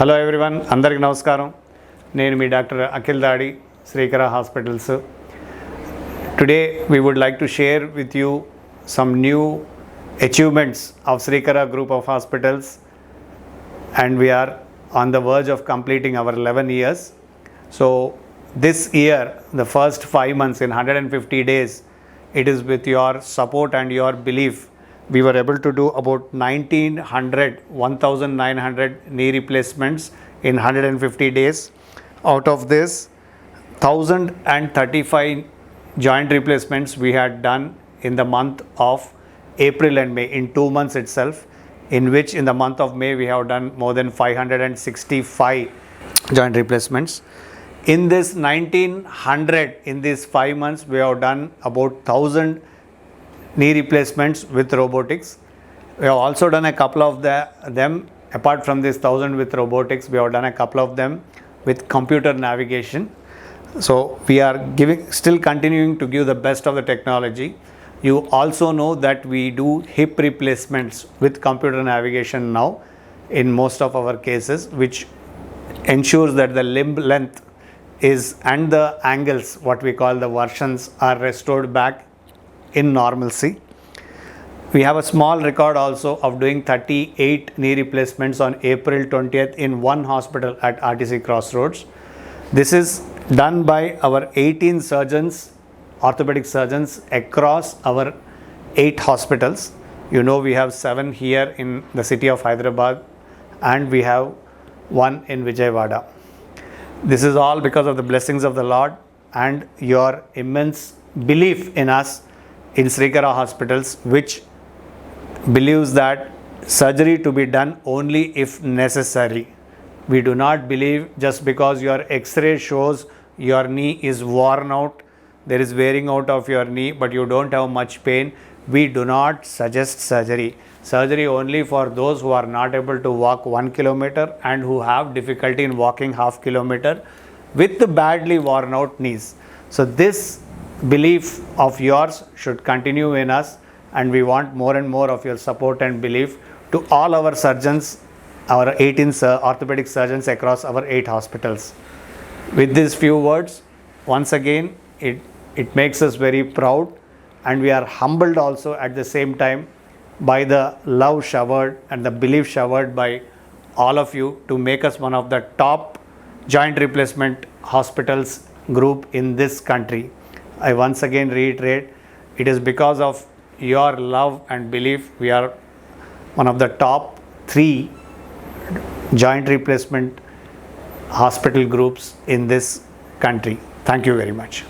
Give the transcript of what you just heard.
Hello everyone, అందరికి నమస్కారం. నేను మీ doctor Akhil Dadi, Srikara hospitals. Today we would like to share with you some new achievements of Srikara group of hospitals, and we are on the verge of completing our 11 years. So this year, the first 5 months in 150 days, it is with your support and your belief we were able to do about 1900 knee replacements in 150 days. Out of this, 1035 joint replacements we had done in the month of April and May, in 2 months itself, in which in the month of May we have done more than 565 joint replacements. In this 1900, in these 5 months, we have done about 1000 knee replacements with robotics. We have also done a couple of them, apart from this 1000 with robotics, we have done a couple of them with computer navigation. So we are still continuing to give the best of the technology. You also know that we do hip replacements with computer navigation now in most of our cases, which ensures that the limb length is and the angles, what we call the versions, are restored back in normalcy. We have a small record also of doing 38 knee replacements on April 20th in one hospital at RTC Crossroads. This is done by our 18 surgeons, orthopedic surgeons across our 8 hospitals. You know, we have 7 here in the city of Hyderabad and we have 1 in Vijayawada. This is all because of the blessings of the Lord and your immense belief in us in Srikara hospitals, which believes that surgery to be done only if necessary. We do not believe just because your x-ray shows your knee is worn out, there is wearing out of your knee, but you don't have much pain. We do not suggest surgery. Surgery only for those who are not able to walk 1 kilometer and who have difficulty in walking half kilometer with the badly worn out knees. So this belief of yours should continue in us, and we want more and more of your support and belief to all our surgeons, our 18 orthopedic surgeons across our 8 hospitals. With these few words, once again, it makes us very proud, and we are humbled also at the same time by the love showered and the belief showered by all of you to make us one of the top joint replacement hospitals group in this country. I once again reiterate, it is because of your love and belief we are one of the top 3 joint replacement hospital groups in this country. Thank you very much.